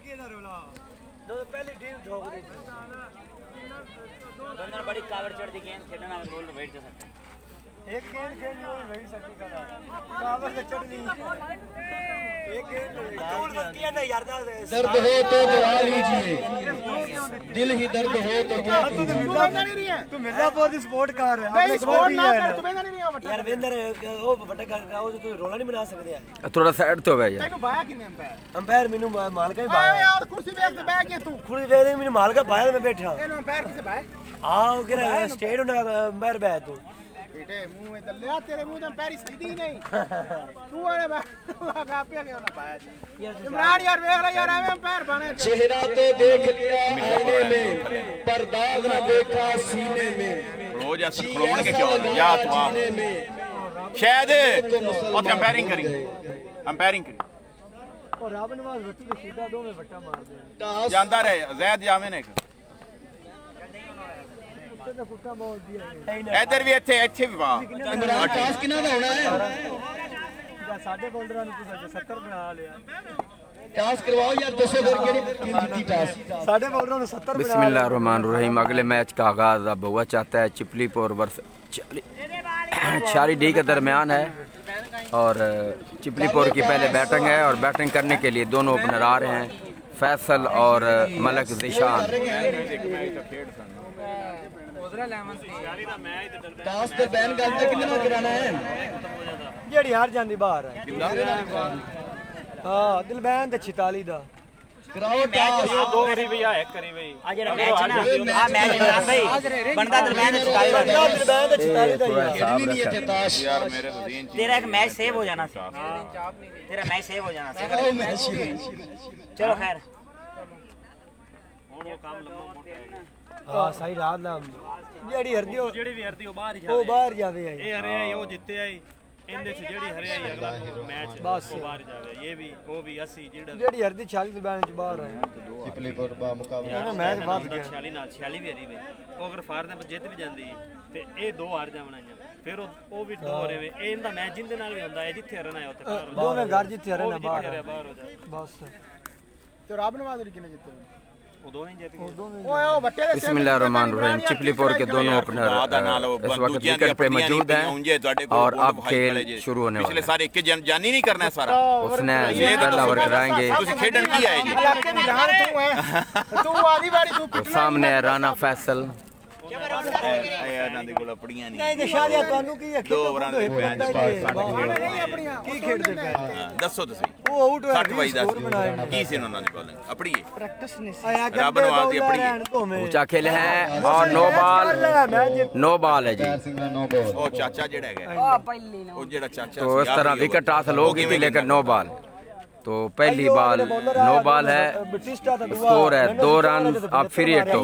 पहली टीम ठोक दी बंदा बड़ी कावड़ चढ़ती गेंद खेलना में बोल बैठ जा सकते हैं। एक गेंद खेलनी हो बैठ सकती का कावड़ से चढ़नी एक गेंद टूल बनती है ना यार दर्द हो तो दुआ लीजिए, दिल ही दर्द हो तो क्या तू मिर्जापुर दी सपोर्ट कर रहा है सपोर्ट ना कर तू बेंदा नहीं आ यार वेंदर ओ बटा कर ओ तू रोला नहीं बना सकदे यार थोड़ा साइड तो हो यार तैनू बाया किने अंपायर मेनू माल का ही आया बाया यार कुर्सी पे बैठ के तू खुली दे दे मेनू माल का बाया मैं बैठा एनो अंपायर किसे बाया आओ गिरा स्टेट होना अंपायर बैठ तू बेटे मुंह में दल्ले तेरे मुंह में अंपायर सीधी नहीं तू आने लगा पे के ना पाया इमरान यार देख रहा यार हमें अंपायर बने चेहरा तो देख लिया आईने में, पर दाग न देखा सीने में। रोज ऐसे खड़ोने के क्या होता है या तो शायद और अंपायरिंग करी और राब नवाज बच्ची के सीधा दो में बट्टा मार दे जानता रहे जैद जामे ने तो कुत्ता बोल दिया इधर भी अच्छे भी वाह इमरान टॉस किना दा होना है? साडे बॉलरां नु 70 बना लिया टॉस करवाओ यार, 200 फिर केड़ी टीम जीती टॉस? साडे बॉलरां नु 70 बना बिस्मिल्लाहिर्रहमानिर्रहीम। अगले मैच का आगाज अब हुआ चाहता है चिपलीपुर वर्सेस चारी डी के दरमियान है और चिपलीपुर की पहले बैटिंग है और बैटिंग करने के लिए दोनों ओपनर आ रहे हैं, फैसल और मलक ज़ीशान। टॉस पर बैन करते कितना कराना है? जेड़ी हार जांदी बाहर है हां दिलबैन ते 46 दा कराओ टॉस। दो करी भैया एक करी भाई आज रा मैच ना आ मैच ना भाई बनदा दरमियान में चुकाई दिलबैन ते 46 दा ही है खेलनी नहीं है टॉस यार मेरे तो दिन तेरा एक मैच सेव हो जाना था तेरा मैच सेव हो जाना था कराओ मैच। चलो खैर हां सही रात ना जेड़ी हरदी हो ਜਿਹੜੀ ਵੀ ਹਰਦੀ ਉਹ ਬਾਹਰ ਹੀ ਉਹ ਜਾਵੇ ਬਾਹਰ ਜਾਵੇ ਆਈ ਇਹ ਹਰਿਆ ਹੀ ਉਹ ਜਿੱਤੇ ਆਈ ਇਹਦੇ ਚ ਜਿਹੜੀ ਹਰਿਆ ਹੀ ਅਗਲਾ ਮੈਚ ਬਸ। ਉਹ ਬਾਹਰ ਜਾਵੇ ਇਹ ਵੀ ਉਹ ਵੀ 80 ਜਿਹੜਾ जेड़ी हरदी 40 दिलबैन च बाहर है चिपलीपुर बा मुकाबला ਉਹਨੇ ਮੈਚ ਵੱਧ ਗਿਆ 46 ਨਾਲ 46 ਵੀ ਹਰੀ ਵੇ ਉਹ ਅਗਰ ਫਾਰ ਦੇ ਜਿੱਤ ਵੀ ਜਾਂਦੀ ਤੇ ਇਹ ਦੋ ਹਾਰ ਜਾਵਣਾਈਆਂ ਫਿਰ ਉਹ ਵੀ ਦੋ ਹਰੇ ਵੇ ਇਹ ਇਹਦਾ ਮੈਚ ਜਿੰਦੇ ਨਾਲ ਵੀ ਹੁੰਦਾ ਹੈ ਜਿੱਥੇ ਹਰਨਾ ਹੈ ਉੱਥੇ ਬਾਹਰ ਹੋ ਦੋਵੇਂ ਘਰ ਜਿੱਥੇ ਹਰੇ ਨਾ ਬਾਹਰ ਜਾਏ ਬਾਹਰ ਹੋ ਜਾਏ बस तो राब नवाज किने जीते ਉਹ ਦੋਵੇਂ ਜਿੱਤ गए ओए ओ बट्टे दे बिस्मिल्लाहिर्रहमानिर्रहीम। चिपलीपुर के दोनों ओपनर इस वक्त विकेट पे मौजूद हैं और अब खेल शुरू होने वाला पिछले है। सारे एक जानी नहीं करना है सारा उसने पहला ओवर कराएंगे ਤੁਸੀਂ ਖੇਡਣ ਕੀ ਆਏ ਜੀ इलाके दी जान तू है तू आधी बारी तू तो सामने है राना फैसल। ਇਹਨਾਂ ਦੇ ਕੋਲ ਪੜੀਆਂ नहीं ਨਹੀਂ ते शादिया ਤੁਹਾਨੂੰ ਕੀ ਹੈ दो ओवरां दे पैंच नहीं अपनी की खेलते पे ਦੱਸੋ ਤੁਸੀਂ वो आउट है 60 ਬਾਈ 10 स्कोर बनाए ਕੀ ਸੀ ਉਹਨਾਂ ਦੀ ਬੋਲਿੰਗ ਆਪਣੀ प्रैक्टिस नहीं आया रब नवाज दी अपनी है। ऊंचा खेल है और नो बॉल है जी। Singh no ball. ਉਹ ਚਾਚਾ ਜਿਹੜਾ ਹੈਗਾ ਉਹ ਜਿਹੜਾ ਚਾਚਾ तो इस तरह विकेट हासिल होगी थी लेकिन नो बॉल। तो पहली बॉल नो बॉल है, स्कोर है 2 रन। अब फ्री हिट हो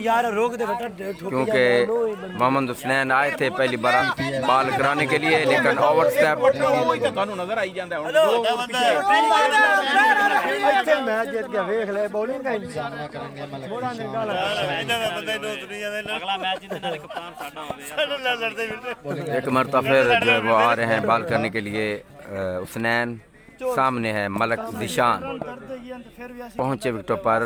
यार रोक दे बेटा क्योंकि मोहम्मद हुसैन आए थे पहली बार बॉल कराने के लिए लेकिन ओवर स्टेप ਤੁਹਾਨੂੰ ਨਜ਼ਰ ਆਈ ਜਾਂਦਾ ਹੁਣ ਇੱਥੇ ਮੈਚ ਜਿੱਤ ਗਿਆ ਵੇਖ ਲੈ ਬੋਲਿੰਗ ਦਾ सामना करेंगे मलक ਅਗਲਾ ਮੈਚ ਜਿੰਦੇ ਨਾਲ ਕਪਤਾਨ ਸਾਡਾ ਹੋਵੇ एक मरतबा फिर जो है वो आ रहे हैं बॉल करने के लिए हुसैन। सामने है मलक ज़ीशान। पहुंचे विकेटों पर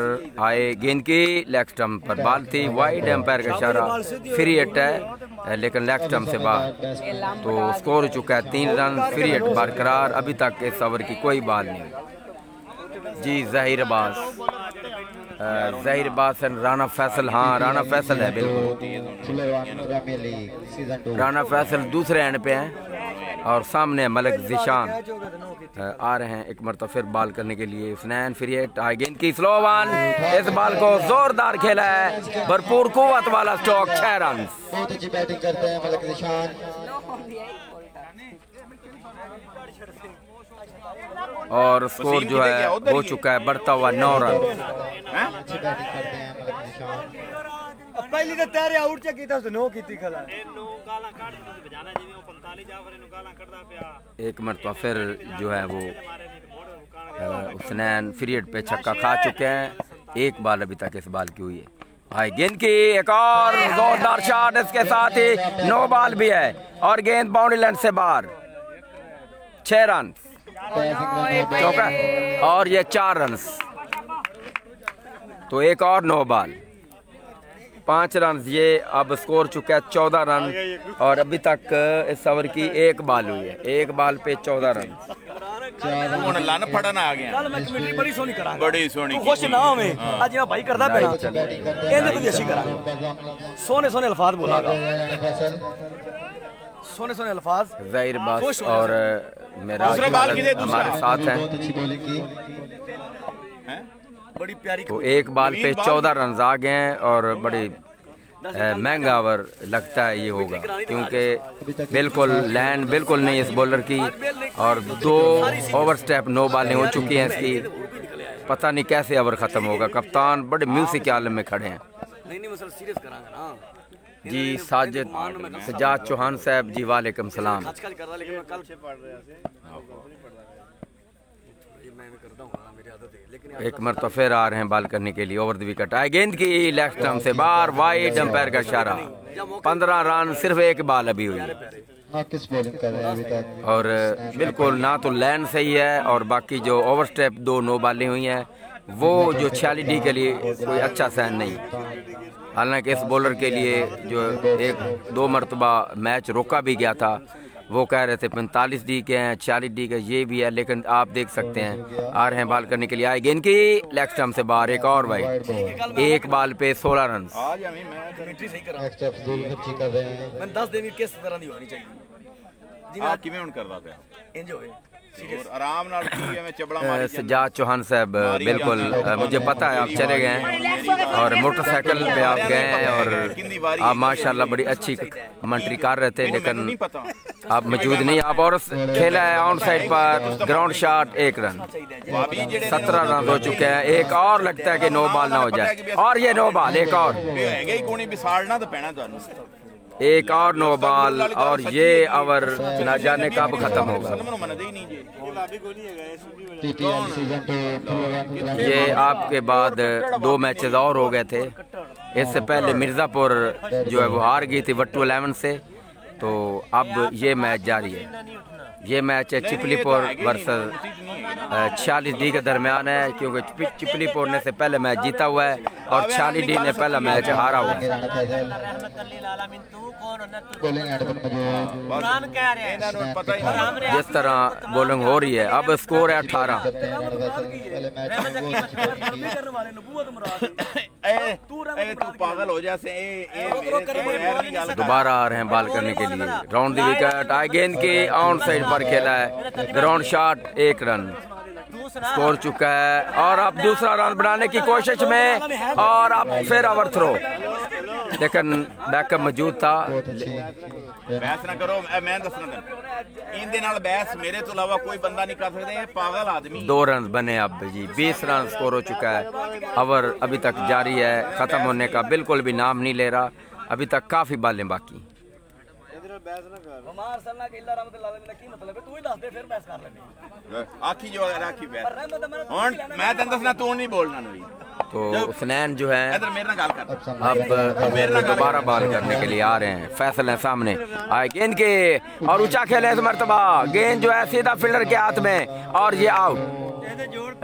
आए, गेंद की लेग स्टंप पर बॉल थी, वाइड एम्पायर का इशारा, फ्री हिट है लेकिन लेग स्टंप से बाहर। तो स्कोर हो चुका है 3 रन, फ्री हिट बरकरार। अभी तक इस ओवर की कोई बॉल नहीं हुई जी। ज़हीर अब्बास एंड राना फैसल। हाँ राना फैसल है बिल्कुल। राना फैसल दूसरे एंड पे हैं और सामने मलक ज़ीशान आ रहे हैं एक मरतबा फिर बॉल करने के लिए। हुसैन फ्री हिट, गेंद की स्लो वन। इस बॉल को जोरदार खेला है, भरपूर कुव्वत वाला स्ट्रोक, 6 रन। बहुत अच्छी बैटिंग करते हैं मलक ज़ीशान। और स्कोर जो है हो चुका है बढ़ता हुआ 9 रन। अच्छी बैटिंग करते हैं मलक ज़ीशान। ਪਹਿਲੀ ਤੇ ਤੇਰੇ ਆਊਟ ਚ ਕੀਤਾ ਤੇ ਨੋ ਕੀਤੀ ਖਲਾ ਇਹਨੂੰ ਗਾਲਾਂ ਕੱਢ ਤੁਸੀਂ ਬਜਾਣਾ ਜਿਵੇਂ ਉਹ 45 ਜਾਫਰ ਇਹਨੂੰ ਗਾਲਾਂ ਕੱਢਦਾ ਪਿਆ एक मरतबा फिर जो है वो हुसैन फ्री हिट पे छक्का खा चुके हैं। एक बॉल अभी तक इस बॉल की हुई है। हाई गेंद की एक और जोरदार शॉट, इसके साथ ही नो बॉल भी है और गेंद बाउंड्री लाइन से बाहर। 6 रन। चौका और ये 4 रन। तो एक और 9 बॉल 5 रन। ये अब स्कोर चुका है 14 रन और अभी तक इस ओवर की 1 बॉल हुई है। 1 बॉल पे 14 रन। ਹੁਣ ਲੰਨ ਫੜਨ ਆ ਗਿਆ ਕੱਲ ਮੈਂ ਕਮੇਟੀ ਬੜੀ ਸੋਹਣੀ ਕਰਾਂਗਾ ਬੜੀ ਸੋਹਣੀ ਖੁਸ਼ ਨਾ ਹੋਵੇਂ ਅੱਜ ਮੈਂ ਭਾਈ ਕਰਦਾ ਪਿਆ ਇਹਦੇ ਤੋਂ ਅਸੀਂ ਕਰਾਂਗੇ ਸੋਹਣੇ ਸੋਹਣੇ ਅਲਫਾਜ਼ ਬੋਲਾਂਗਾ सोने सोने अल्फाज ज़ाहिर बात और मेरा दूसरा बाल किधर दूसरा? हमारे साथ है। बड़ी प्यारी तो 1 बॉल पे 14 रन आ गए हैं और बड़ी महंगा ओवर लगता है ये होगा क्योंकि बिल्कुल लैंड बिल्कुल नहीं इस बॉलर की और 2 ओवर स्टेप 9 बॉलें हो चुकी हैं इसकी। पता नहीं कैसे ओवर ख़त्म होगा। कप्तान बड़े म्यूजिक के आलम में खड़े हैं। नहीं मसल सीरियस करांगा ना जी साजिद सजाद चौहान साहब जी वालेकुम सलाम। आजकल कर रहा लेकिन मैं कल से पढ़ रहा ये मैं करता हूं मेरी आदत है लेकिन एक मरतबा फिर आ रहे हैं बॉल करने के लिए। ओवर द विकेट आए गेंद की लेग स्टंप से बाहर वाइड अंपायर का इशारा। 15 रन सिर्फ 1 बॉल अभी हुई है किस बॉलिंग कर रहे हैं अभी तक और बिल्कुल ना तो लैंड सही है और बाकी जो ओवर स्टेप 2 9 बॉलें हुई हैं वो जो 46 डी के लिए कोई अच्छा साइन नहीं। हालांकि इस बॉलर के लिए जो 1-2 मरतबा मैच रोका भी गया था वो कह रहे थे 45 डी के हैं 46 डी के ये भी है लेकिन आप देख सकते हैं आ रहे हैं बॉल करने के लिए। आए गेंद की लेग स्टंप से बाहर एक और वाइड। 1 बॉल पे 16 रन। आज हमें मैं कमेंट्री सही करा नेक्स्ट स्टेप्स दूर अच्छी कर रहे हैं। मैं 10 दिन किस तरह ਦੀ ਹੋਣੀ ਚਾਹੀਦੀ ਜਿਵੇਂ ਕਿਵੇਂ ਹੁਣ ਕਰਦਾ ਪਿਆ ਇੰਜ ਹੋਵੇ और आराम नाल टीवी में चबड़ा मारी सजाद चौहान साहब बिल्कुल मुझे पता है आप चले गए हैं और मोटरसाइकिल पे आप गए हैं और आप माशाल्लाह बड़ी अच्छी कमेंट्री कर रहे थे लेकिन आप मौजूद नहीं। आप और खेला है ऑन साइड पर ग्राउंड शॉट 1 रन। 17 रन हो चुके हैं। एक और लगता है कि 9 बॉल ना हो जाए और ये 9 बॉल एक और ਹੈਗਾ ਹੀ ਕੋਣੀ ਵਿਸਾੜਨਾ ਤਾਂ ਪੈਣਾ ਤੁਹਾਨੂੰ एक और 9 बॉल और ये ओवर न जाने कब खत्म होगा। ਮੈਨੂੰ ਮੰਨਦੇ ਹੀ ਨਹੀਂ ਜੀ टीटीएल सीजन 2 ये आपके बाद 2 मैचेस और हो गए थे। इससे पहले मिर्ज़ापुर जो है वो हार गई थी वट्टू 11 से तो अब ये मैच जारी है। ये मैच है चिपलीपुर वर्सेस 46 डी के दरमियान है क्योंकि चिपलीपुर ने से पहले मैच जीता हुआ है और 46 डी ने पहला मैच हारा हुआ है। बॉलिंग एड पर मौजूद ਇਹਨਾਂ ਨੂੰ ਪਤਾ ਹੀ ਨਹੀਂ जिस तरह बॉलिंग हो रही है अब स्कोर है 18। पहले मैच में वो अच्छी बॉलिंग की ਕਰਨ ਵਾਲੇ ਨਬੂਵਤ ਮੁਰਾਦ ਇਹ ਤੂੰ ਪਾਗਲ ਹੋ ਜਾਸੇ ਇਹ ਨਹੀਂ ਗੱਲ दोबारा आ रहे हैं बॉल करने के लिए। राउंड द विकेट आए गेंद के ऑन साइड पर खेला है ग्राउंड शॉट 1 रन। स्कोर चुका है और अब दूसरा रन बनाने की कोशिश में और अब फिर ओवर थ्रो लेकिन बैकअप मौजूद था। ਬਹਿਸ ਨਾ ਕਰੋ ਮੈਂ ਦੱਸਣਾ ਤੈਨੂੰ ਇਹਦੇ ਨਾਲ ਬਹਿਸ ਮੇਰੇ ਤੋਂ ਇਲਾਵਾ ਕੋਈ ਬੰਦਾ ਨਹੀਂ ਕਰ ਸਕਦਾ ਇਹ ਪਾਗਲ ਆਦਮੀ 2 रन बने अब जी 20 रन स्कोर हो चुका है। ओवर अभी तक जारी है ख़त्म होने का बिल्कुल भी नाम नहीं ले रहा। अभी तक काफ़ी बॉलें बाकी। ਬਿਮਾਰ ਸਲਨਾ ਕੇ ਅੱਲਾ ਰਹਿਮਤ ਅੱਲਾਹ ਦਾ ਕੀ ਮਤਲਬ ਹੈ ਤੂੰ ਹੀ ਦੱਸ ਦੇ ਫਿਰ ਬਹਿਸ ਕਰ ਲੈਂਦੇ ਆਖੀ ਜੋ ਰਾਖੀ ਬਹਿਸ ਹੁਣ ਮੈਂ ਤੈਨੂੰ ਦੱਸਣਾ ਤੂੰ ਨਹੀਂ ਬੋਲਣਾ ਨਵੀਂ तो हुसनैन जो है ਇਧਰ ਮੇਰੇ ਨਾਲ ਗੱਲ ਕਰ अब दोबारा बॉल करने के लिए आ रहे हैं। फैसल है सामने आए गेंद के और ऊंचा खेले इस मरतबा गेंद जो है सीधा फील्डर के हाथ में और ये आउट।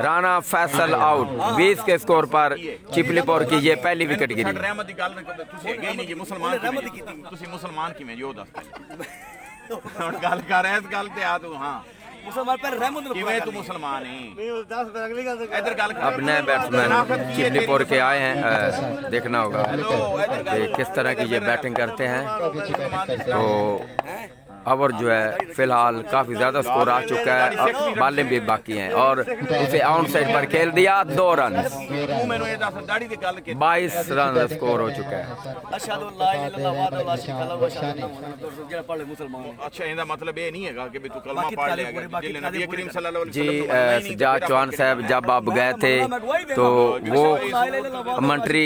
राना फैसल आउट 20 के स्कोर पर चिपलीपुर की ये पहली विकेट गिरी। ਰਹਿਮਤ ਦੀ ਗੱਲ ਤੁਸੀਂ ਹੈਗੇ ਹੀ ਨਹੀਂ ਜੀ ਮੁਸਲਮਾਨ ਤੁਸੀਂ ਮੁਸਲਮਾਨ ਕਿਵੇਂ ਜੋ ਦੱਸ ਹੁਣ ਗੱਲ ਕਰ ਇਸ ਗੱਲ ਤੇ ਆ ਤੂੰ ਹਾਂ मुसलमान पर रहमत ਕਿਵੇਂ ਤੂੰ ਮੁਸਲਮਾਨ ਹੈ ਇਧਰ ਗੱਲ अब नए बैट्समैन चिपलीपुर के आए हैं देखना होगा कि किस तरह की ये बैटिंग करते हैं। तो ओवर जो है फिलहाल काफ़ी ज़्यादा स्कोर आ चुका है अब बॉलें भी बाकी हैं और उसे आउट साइड पर खेल दिया 2 रन। ਤੂੰ ਮੈਨੂੰ ਇਹ ਦੱਸ ਦਾੜੀ ਦੀ ਗੱਲ ਕਿ 22 रन स्कोर हो चुका है। अशहदु ला इलाहा इल्लल्लाह व ला शरीका लहू व अशहदु अन्ना मुहम्मदुर ਜਿਹੜਾ ਪੜ੍ਹੇ ਮੁਸਲਮਾਨ ਅੱਛਾ ਇਹਦਾ ਮਤਲਬ ਇਹ ਨਹੀਂ ਹੈਗਾ ਕਿ ਵੀ ਤੂੰ ਕਲਮਾ ਪੜ੍ਹ ਲਿਆ ਜਿਲੇ ਨਬੀ करीम सल्लल्लाहु अलैहि जी वसल्लम सजाद चौहान साहब जब आप गए थे तो वो कमेंट्री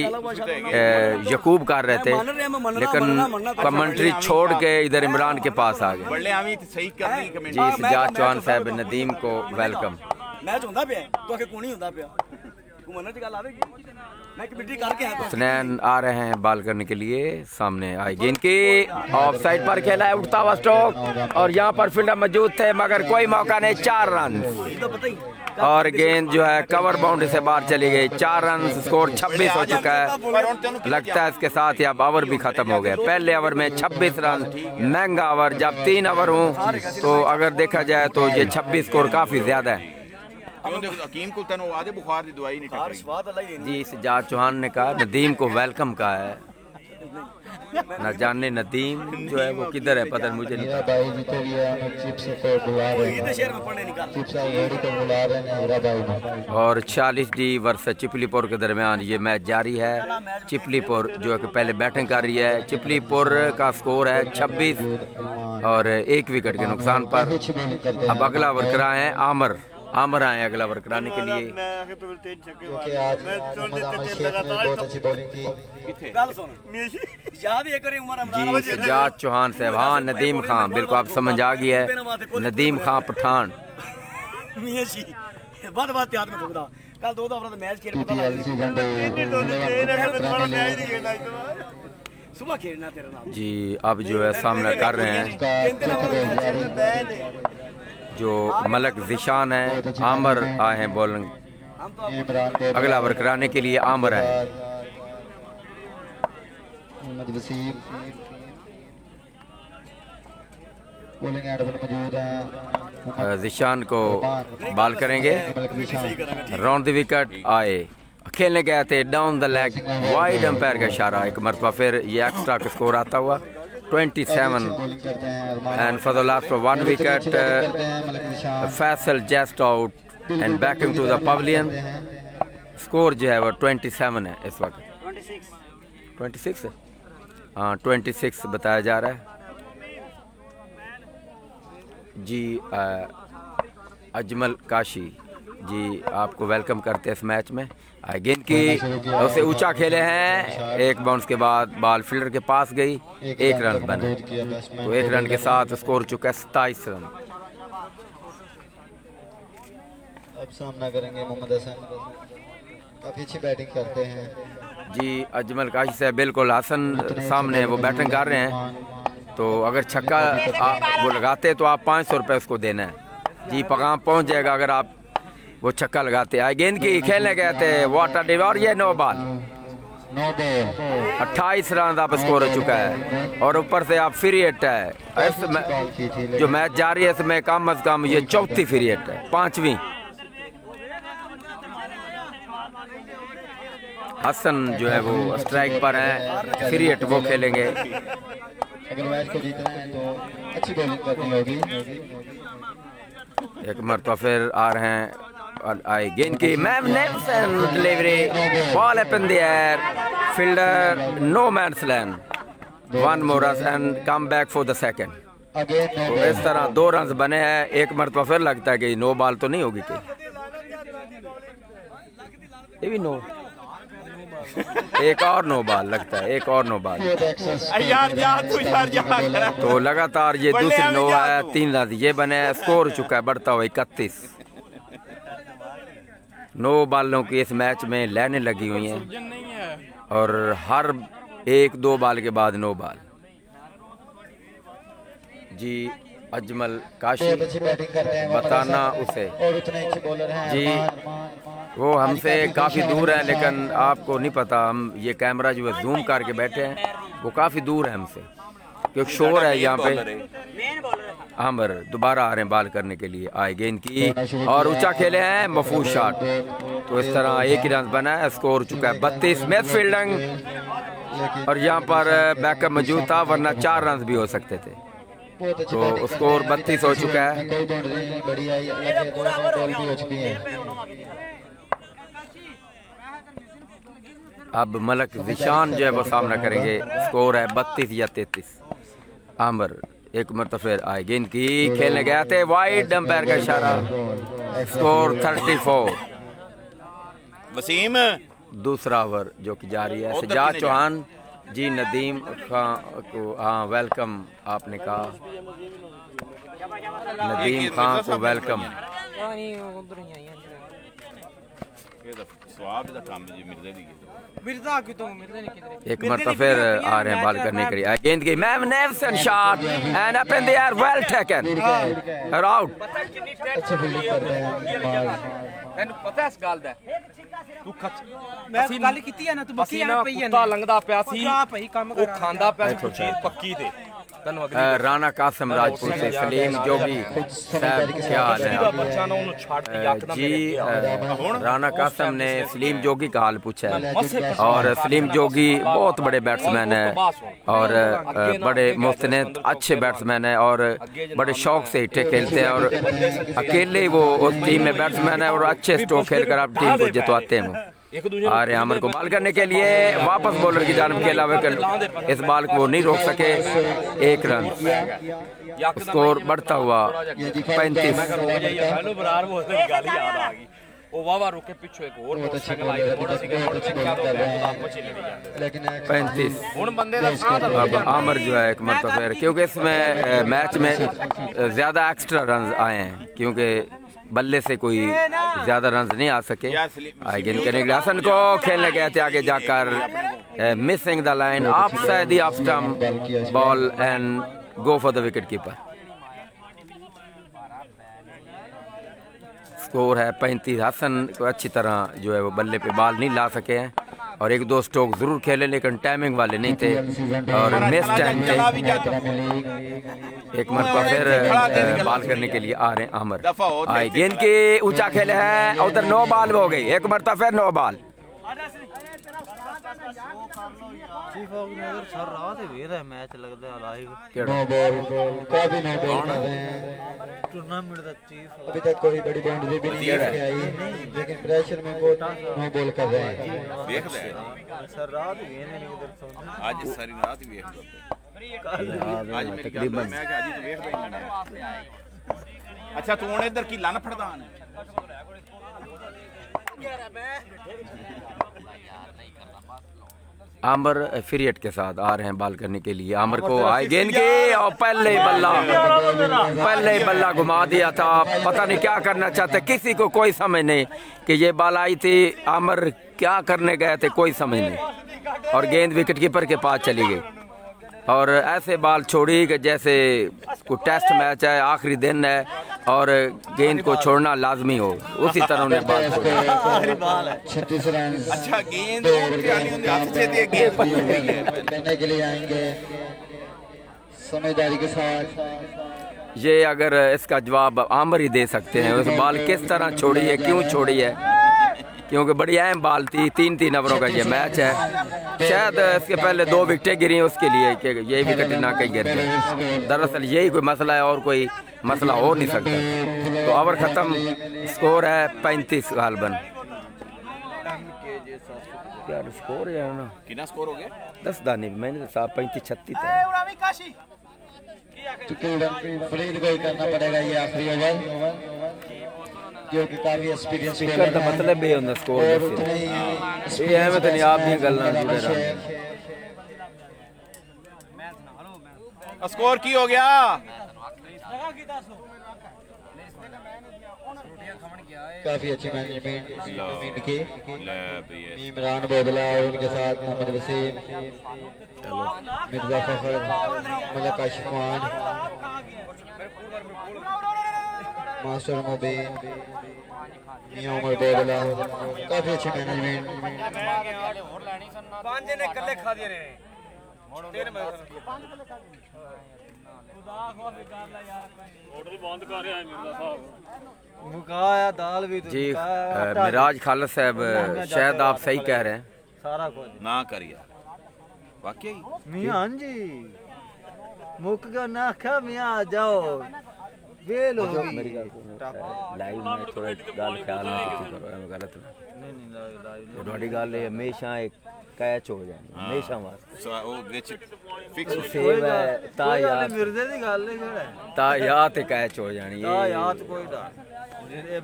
यकूब कर रहे थे लेकिन कमेंट्री छोड़ के इधर इमरान के पास आ गए। बल्ले आवी सही करनी कमेंट जी सजाद चौहान साहब नदीम को वेलकम। मैच ਹੁੰਦਾ ਪਿਆ ਤੂੰ ਆਖੇ ਕੋਣੀ ਹੁੰਦਾ ਪਿਆ ਤੂੰ ਮੰਨਣ ਦੀ ਗੱਲ ਆਵੇਗੀ हुसनैन आ रहे हैं बाल करने के लिए, सामने आए गेंद की ऑफ साइड पर खेला है, उठता हुआ स्ट्रोक और यहाँ पर फील्डर मौजूद थे मगर कोई मौका नहीं, 4 रन और गेंद जो है कवर बाउंड्री से बाहर चली गई। 4 रन, स्कोर 26 हो चुका है। लगता है इसके साथ ही अब ओवर भी खत्म हो गया। पहले ओवर में 26 रन, महंगा ओवर। जब 3 ओवर हो तो अगर देखा जाए तो ये 26 स्कोर काफी ज्यादा है। हकीम को तनो आधे बुखार की दवाई नहीं टकराई जी सजाद चौहान ने कहा नदीम को वेलकम कहा है, न जाने नदीम जो है वो किधर है पता मुझे नहीं पता। भाई जी तो ये चिप्स को बुला रहे हैं, चिप्स रेडी को बुला रहे हैं मेरा भाई। और 40D वर्सेस चिपलीपुर के दरमियान ये मैच जारी है। चिपलीपुर जो है कि पहले बैटिंग कर रही है। चिपलीपुर का स्कोर है 26 और 1 विकेट के नुकसान पर। अब अगला ओवर कराए हैं आमर आए अगला ओवर कराने के लिए। क्योंकि आज मोहम्मद अहमद शेख ने बहुत अच्छी बॉलिंग की। जी सजाद चौहान साहब, हाँ नदीम खान, बिल्कुल आप समझ आ गई है, नदीम खान पठान। कल 2 ओवर मैच खेल सुबह खेलना तेरे नाम जी अब जो है सामना कर रहे हैं जो मलक जिशान है। आमर आए हैं बॉलिंग, अगला ओवर कराने के लिए आमर है। मोहम्मद वसीम बॉलिंग एंड पर मौजूद है। जिशान को बॉल करेंगे, राउंड द विकेट आए, खेलने गए थे down the leg, wide umpire का इशारा। एक मरतबा फिर ये एक्स्ट्रा का स्कोर आता हुआ 27 and for the last 1 wicket Faisal just out and back him to the pavilion। Score जो है वो 27 है इस वक्त। 26 है, हाँ 26 बताया जा रहा है जी। अजमल काशी जी आपको वेलकम करते हैं इस मैच में। गेंद की उसे ऊंचा खेले हैं, 1 बाउंस के बाद बॉल फील्डर के पास गई, 1 रन बने। तो 1 रन के साथ स्कोर चुका है 27 रन। अब सामना करेंगे मोहम्मद हसन, काफी अच्छी बैटिंग करते हैं जी। अजमल काशी से बिल्कुल हसन सामने वो बैटिंग कर रहे हैं, तो अगर छक्का वो लगाते तो आप 500 रुपये उसको देना है जी। पैगाम पहुंच जाएगा अगर आप वो छक्का लगाते हैं। गेंद की खेलने गए थे वाटर डिव और ये 9 बॉल 28 रन आप स्कोर हो चुका है और ऊपर से आप फ्री हिट है। जो मैच जारी है इसमें कम अज कम ये 4थी फ्री हिट है, 5वीं। हसन जो है वो स्ट्राइक पर है, फ्री हिट वो खेलेंगे। अगर मैच को जीतना है तो अच्छी बॉलिंग करनी होगी। एक मरतबा फिर आ रहे हैं और आए गेंद की magnificent delivery, ball up in the air, fielder no man's land, 1 more and come back for the second. तो इस तरह 2 रन बने हैं। एक मरतबा फिर लगता है कि 9 बॉल तो नहीं होगी कोई, ये भी 9, एक और 9 बॉल लगता है, एक और 9 बॉल। तो लगातार ये दूसरी 9 है, 3 रन ये बने, स्कोर चुका है बढ़ता हुआ 31। 9 बॉलों की इस मैच में लाइनें लगी हुई हैं और हर 1-2 बॉल के बाद 9 बॉल जी। अजमल काशी बताना उसे जी, वो हमसे काफ़ी दूर है लेकिन आपको नहीं पता, हम ये कैमरा जो है जूम करके बैठे हैं, वो काफ़ी दूर है हमसे क्योंकि शोर है यहाँ पे। आमर दोबारा आ रहे हैं बॉल करने के लिए। आए गेंद की और ऊंचा खेले हैं, महफूज शॉट। तो इस तरह 1 ही रन बना है, स्कोर चुका है 32। मिस फील्डिंग और यहाँ पर बैकअप मौजूद था वरना 4 रन भी हो सकते थे। तो स्कोर 32 हो चुका है। अब मलक जिशान जो है वो सामना करेंगे, स्कोर है 32 या 33। आमर एक मरतबा फिर आए, गेंद की खेलने गया थे, वाइड अंपायर का इशारा, स्कोर 34। वसीम दूसरा ओवर जो कि जारी है। सजाद चौहान जी नदीम खान को हाँ वेलकम आपने कहा, नदीम खान को वेलकम। स्वाब दा काम जी मिर्जे दी मिर्जा कितों मिर्जा ने किधर एक मरतबा फिर आ रहे हैं बॉल करने के लिए गेंद की magnificent shot and up in the air well taken out अच्छे फील्डिंग कर रहे हैं ਤੈਨੂੰ ਪਤਾ ਇਸ ਗੱਲ ਦਾ ਤੂੰ ਮੈਂ ਗੱਲ ਕੀਤੀ ਆ ਨਾ ਤੂੰ ਬੱਕੀ ਆ ਪਈ ਆ ਕੁੱਤਾ ਲੰਘਦਾ ਪਿਆ ਸੀ ਆ ਭਈ ਕੰਮ ਉਹ ਖਾਂਦਾ ਪਿਆ ਸੀ ਚੀਜ਼ ਪੱਕੀ ਤੇ ਤੈਨੂੰ राणा कासिम राजपूत से सलीम जोगी साहब क्या हाल है ਦਾ ਬੱਚਾ ਨਾ ਉਹਨੂੰ ਛੱਡ ਕੇ ਯਕਦਮ जी राणा कासिम ने सलीम जोगी का हाल पूछा है और सलीम जोगी बहुत बड़े बैट्समैन है और बड़े मुस्तनद अच्छे बैट्समैन है और बड़े शौक से हिट्टे खेलते हैं और अकेले वो उस टीम में बैट्समैन है और अच्छे स्ट्रोक खेलकर आप टीम को जितवाते हैं आ रहे आमिर को बॉल करने के लिए वापस बॉलर की जानब के अलावा इस बॉल को नहीं रोक सके 1 रन स्कोर बढ़ता हुआ 35 ਉਹ ਵਾਵਾ ਰੁਕੇ ਪਿੱਛੋਂ ਇੱਕ ਹੋਰ ਮੋਟਰਸਾਈਕਲ ਆਈ ਥੋੜਾ ਸੀ ਆਪਸ ਚ ਲੜੀ ਜਾਂਦੇ 35 ਹੁਣ ਬੰਦੇ ਦਾ ਸਾਹ ਤਾਂ अब आमिर जो है एक मरतबा फिर क्योंकि इसमें मैच में ज़्यादा एक्स्ट्रा रन आए हैं क्योंकि बल्ले से कोई ज़्यादा रन नहीं आ सके आए गेंद करने के लिए हसन को खेलने गए थे आगे जाकर missing the line of side off stump ball and go for the wicket keeper score है 35 हसन को अच्छी तरह जो है वो बल्ले पे बॉल नहीं ला सके हैं और 1-2 स्ट्रोक जरूर खेले लेकिन टाइमिंग वाले नहीं थे और मिस टाइम थे एक मरतबा फिर बॉल करने के लिए आ रहे हैं आमिर आए गेंद की ऊंचा खेले हैं उधर 9 बॉल हो गई एक मरतबा फिर 9 बॉल चीफ ऑर्गेनाइजर सर रात वेदा मैच लगदा लाइव नो बॉल काफी नो बॉल कर रहे हैं टूर्नामेंट दा चीफ अभी तक कोई बड़ी बाउंड्री भी नहीं लेके आई लेकिन प्रेशर में बहुत नो बॉल कर रहे हैं देखदा है सर रात वेने नहीं उधर सोच आज सारी रात ही देखदा आज मेरी गल मैं कि आज तो देखदा ही नहीं अच्छा तू हुन इधर की लन फड़दा है आमिर फिरियट के साथ आ रहे हैं बॉल करने के लिए आमिर को आए गेंद की और पहले ही बल्ला घुमा दिया था पता नहीं क्या करना चाहते किसी को कोई समझ नहीं कि ये बॉल आई थी आमिर क्या करने गए थे कोई समझ नहीं और गेंद विकेट कीपर के पास चली गई और ऐसे बॉल छोड़ी कि जैसे कोई टेस्ट मैच है आखिरी दिन है और गेंद को छोड़ना लाजमी हो उसी तरह उन्हें बॉल छोड़ी 36 रन अच्छा गेंद वाली उनके हाथ से दे गेंद लेने के लिए आएंगे समझदारी के साथ ये अगर इसका जवाब आमिर ही दे सकते हैं उस बॉल किस तरह छोड़ी है क्यों छोड़ी है क्योंकि बड़ी अहम बॉल थी 3 ओवरों का ये मैच है शायद इसके पहले 2 विकेटें गिरी उसके लिए कि ये विकेट ना कहीं गिर गए दरअसल यही कोई मसला है और कोई मसला हो नहीं सकता तो ओवर ख़त्म स्कोर है 35 गालबन क्या स्कोर है ना कितना स्कोर हो गया 10 दानी मैंने तो साहब 35-36 था उड़ावी काशी तकरीबन फरीद को ही करना पड़ेगा ये आखिरी ओवर जो कि काफी एक्सपीरियंस स्पीकर का मतलब ये होता स्कोर ये है मैं तो नहीं आप भी गलना जुड़े रहा स्कोर की हो गया काफी अच्छी मैनेजमेंट की इमरान बोदला और उनके साथ मोहम्मद वसीम मिर्जा फखर मलक आशिफान मास्टर मुबीन मियां उमर बोदला काफी अच्छी मैनेजमेंट पांच ने कल्ले खा दिए रे तेरे में होटल बंद कर रहा है मिर्जा साहब मुकाया दाल भी तो जी मिराज खालिद साहब शायद आप सही कह रहे हैं सारा कुछ ना करिया वाकई मियां जी मुक गया ना खा मियां आ जाओ वेल हो गई मेरी गल लाइव में थोड़ा गल ख्याल नहीं कीती करो एवं गलत ना नहीं नहीं ਤੁਹਾਡੀ ਗੱਲ ਇਹ ਹਮੇਸ਼ਾ ਇੱਕ कैच हो जानी हमेशा वास्ते ਉਹ ਵਿੱਚ ਫਿਕਸ सेव है ता याद मिर्जे दी गल है जेड़ा ता याद ते कैच हो जानी ता याद कोई डर ये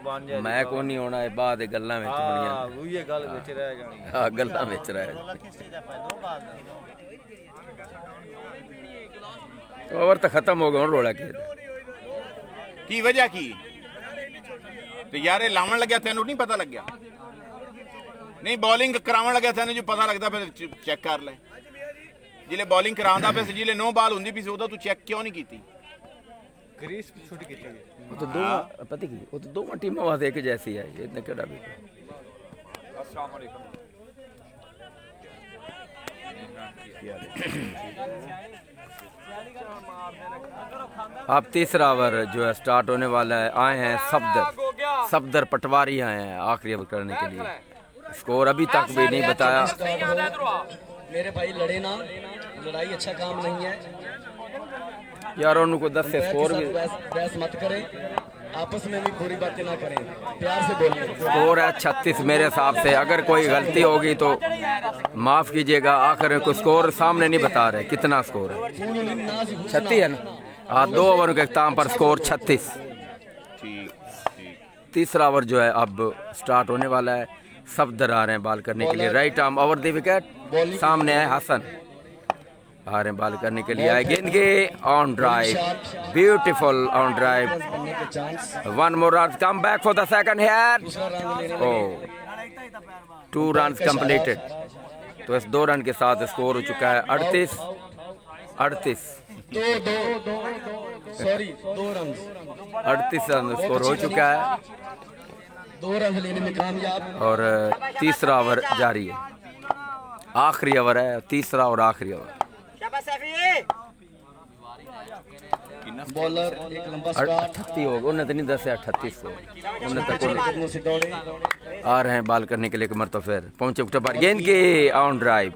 बन जाए मैं को नहीं होना ये बाद गल्लां विच बणियां हां वो ये गल विच रह जानी हां गल्लां विच रह ओवर तो खत्म हो गया रोला के की वजह की ਤੇ ਯਾਰ ਇਹ ਲਾਵਣ ਲੱਗਿਆ ਤੈਨੂੰ ਨਹੀਂ ਪਤਾ ਲੱਗਿਆ नहीं बॉलिंग करावन लगे थे जो पता लगता फिर चेक कर ले जिले बॉलिंग करांदा पे जिले नो बॉल हुंदी पी ओदा तू चेक क्यों नहीं कीती ग्रीस छुट की थी वो तो दो पता की वो तो दोनों टीमों वास्ते एक जैसी है ये इतना केड़ा भी अस्सलाम वालेकुम अब तीसरा ओवर जो है स्टार्ट होने वाला है। आए हैं सफदर पटवारी आए हैं आखिरी ओवर करने के लिए। स्कोर अभी तक भी नहीं बताया। मेरे भाई लड़े ना, लड़ाई अच्छा काम नहीं है यार उनको 10 से स्कोर भी बहस मत करें, आपस में भी बुरी बातें ना करें, प्यार से बोलें। स्कोर है 36 मेरे हिसाब से। अगर कोई गलती होगी तो माफ कीजिएगा। आखिर में कोई स्कोर सामने नहीं बता रहे कितना स्कोर है। 36 है ना। हाँ 2 ओवर के इख्ताम पर स्कोर 36। तीसरा ओवर जो है अब स्टार्ट होने वाला है। सफदर आ रहे हैं बॉल करने के लिए। Right arm over the wicket. सामने है हसन आ रहे हैं बॉल करने के लिए। आए गेंद के on drive, beautiful on drive. 1 more run, come back for the second here. Oh 2 runs completed. तो इस 2 रन के साथ स्कोर हो चुका है 38। 38 रन स्कोर हो चुका है 2 रन लेने में कामयाब। और तीसरा ओवर जारी है। आखिरी ओवर है, तीसरा और आखिरी ओवर। बॉलर एक लंबा स्टार्ट 38 होगा उन्हें तो नहीं 10 से 38 उन्हें तक आ रहे हैं बॉल करने के लिए। एक मरतबा फिर पहुंचे विकेट पर। गेंद की ऑन ड्राइव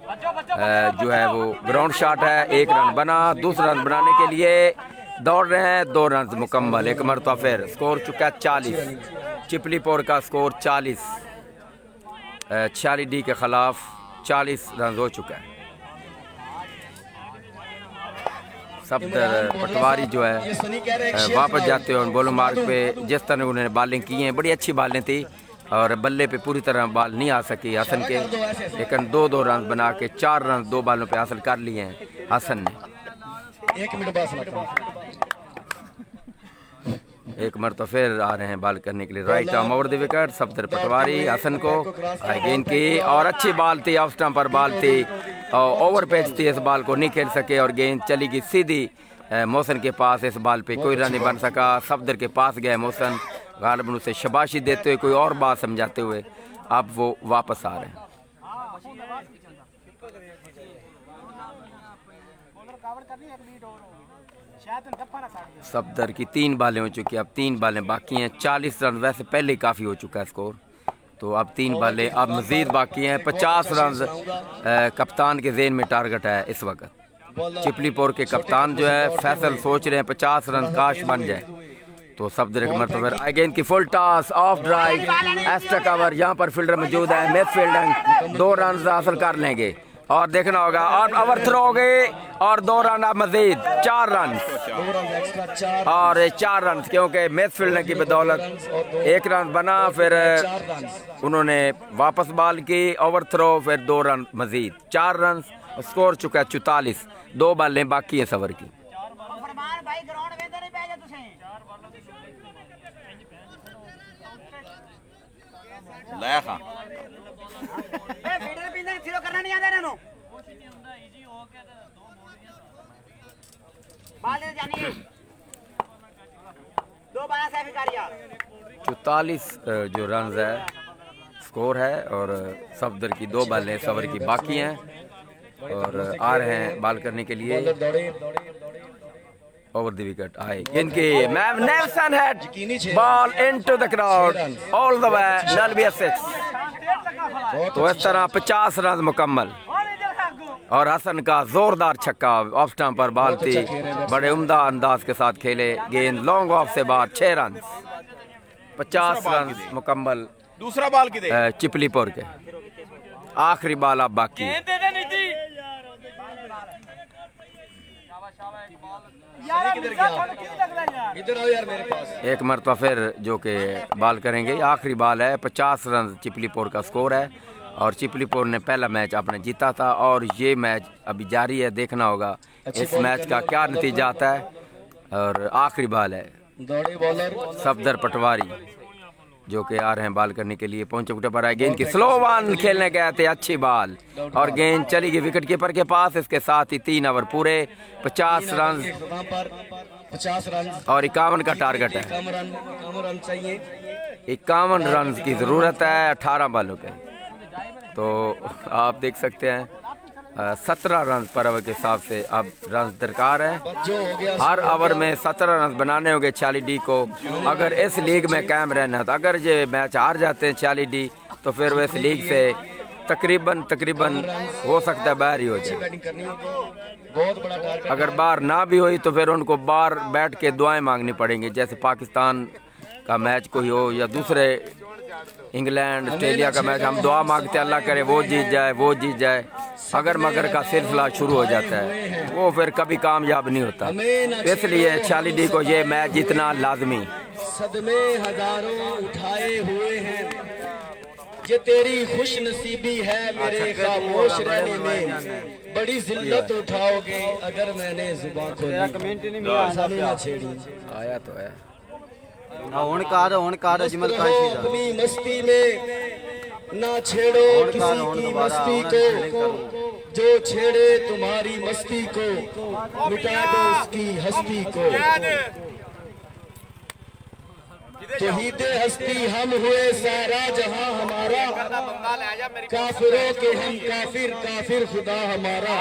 जो है वो ग्राउंड शॉट है। 1 रन बना। दूसरा रन बनाने के लिए दौड़ रहे हैं। 2 रन मुकम्मल। एक मरतबा फिर स्कोर चुका है 40। चिपलीपोर का स्कोर 40। 46 डी के खिलाफ 40 रन हो चुका है। सफदर पटवारी जो है वापस जाते हैं बॉलिंग मार्ग पे। जिस तरह उन्होंने बॉलिंग की है बड़ी अच्छी बॉलिंग थी और बल्ले पे पूरी तरह बॉल नहीं आ सकी हसन के, लेकिन 2 रन बना के 4 रन 2 बॉलों पे हासिल कर लिए हैं हसन ने। 1 मिनट बाद एक मरतबा फिर आ रहे हैं बॉल करने के लिए। Right arm over the wicket. Safdar Patwari Hasan को गेंद की और अच्छी बॉल थी। ऑफ स्टंप पर बॉल थी और ओवर पेच थी। इस बॉल को नहीं खेल सके और गेंद चली गई सीधी मोहसन के पास। इस बॉल पे कोई रन नहीं बन सका। सफदर के पास गए मोहसन गालिबन उसे शाबाशी देते हुए कोई और बात समझाते हुए। अब वो वापस आ रहे हैं। सफदर की 3 बॉलें हो चुकी हैं। अब 3 बॉलें बाकी हैं। 40 रन वैसे पहले ही काफ़ी हो चुका है स्कोर। तो अब 3 बॉलें अब मज़ीद बाकी हैं। 50 रन कप्तान के ज़हन में टारगेट है इस वक्त। चिपलीपुर के कप्तान जो है फैसल सोच रहे हैं 50 रन काश बन जाए। तो सफदर एक मरतबा गेंद की full toss of drive extra cover. यहाँ पर फील्डर मौजूद है। मिस फील्डिंग 2 रन हासिल कर लेंगे और देखना होगा और ओवर थ्रो हो गए और 2 रन अब मजीद 4 रन और 4 रन क्योंकि मिस फील्डिंग की बदौलत 1 रन बना। फिर उन्होंने वापस बॉल की ओवर थ्रो फिर 2 रन मजीद 4 रन। स्कोर चुका है 44। 2 बॉलें बाकी हैं सवर की। चौतालीस जो रन है स्कोर है और सफदर की 2 बॉलें सवर की बाकी हैं और आ रहे हैं बॉल करने के लिए। ओवर द विकेट आए इनके मैम Nelson head ball into the crowd all the way नल बी 6। तो इस तरह 50 रन मुकम्मल और हसन का जोरदार छक्का ऑफ स्टंप पर बॉल थी। बड़े उम्दा अंदाज के साथ खेले। गेंद लॉन्ग ऑफ से बाद 6 रन 50 रन मुकम्मल। दूसरा बॉल किधर चिपलीपुर के आखिरी बॉल अब बाकी। इधर आओ यार मेरे पास। एक मरतबा फिर जो कि बॉल करेंगे। आखिरी बॉल है। 50 रन चिपलीपुर का स्कोर है और चिपलीपुर ने पहला मैच अपने जीता था और ये मैच अभी जारी है। देखना होगा इस मैच का क्या नतीजा आता है। और आखिरी बॉल है दौड़े बॉलर सफदर पटवारी जो कि आ रहे हैं बॉल करने के लिए। पहुंचे विकेट पर आए, गेंद की स्लो वन खेलने गए थे, अच्छी बॉल और गेंद चली गई विकेट कीपर के पास। इसके साथ ही 3 ओवर पूरे, 50 रन 50 रन और 51 का टारगेट है। 51 रन चाहिए। 51 रन की ज़रूरत है 18 बॉलों के। तो आप देख सकते हैं 17 रन पर ओवर के हिसाब से अब रन दरकार है। हर ओवर में 17 रन बनाने होंगे 40 डी को, अगर इस लीग में कायम रहना। तो अगर ये मैच हार जाते हैं 40 डी तो फिर वो इस लीग से तकरीबन हो सकता है बाहर ही हो जाए। बहुत बड़ा टारगेट। अगर बाहर ना भी हुई तो फिर उनको बाहर बैठ के दुआएं मांगनी पड़ेंगी, जैसे पाकिस्तान का मैच कोई हो या दूसरे इंग्लैंड ऑस्ट्रेलिया का मैच। हम दुआ मांगते अल्लाह करे वो जीत जाए। अगर मगर का सिलसिला शुरू हो जाता है वो फिर कभी कामयाब नहीं होता। इसलिए 40 डी को ये मैच जीतना लाजमी। सदमे हजारों उठाए हुए हैं, ये तेरी खुश नसीबी है मेरे खामोश रहने में। बड़ी जिल्लत उठाओगे अगर मैंने जुबान खोली। ना छेड़ी आया तो है अपनी मस्ती में ना छेड़ो किसी की मस्ती को, जो छेड़े तुम्हारी मस्ती को मिटा दो उसकी हस्ती को। शहीदे हस्ती हम हुए सारा जहां हमारा, काफिरों के हम काफिर खुदा हमारा।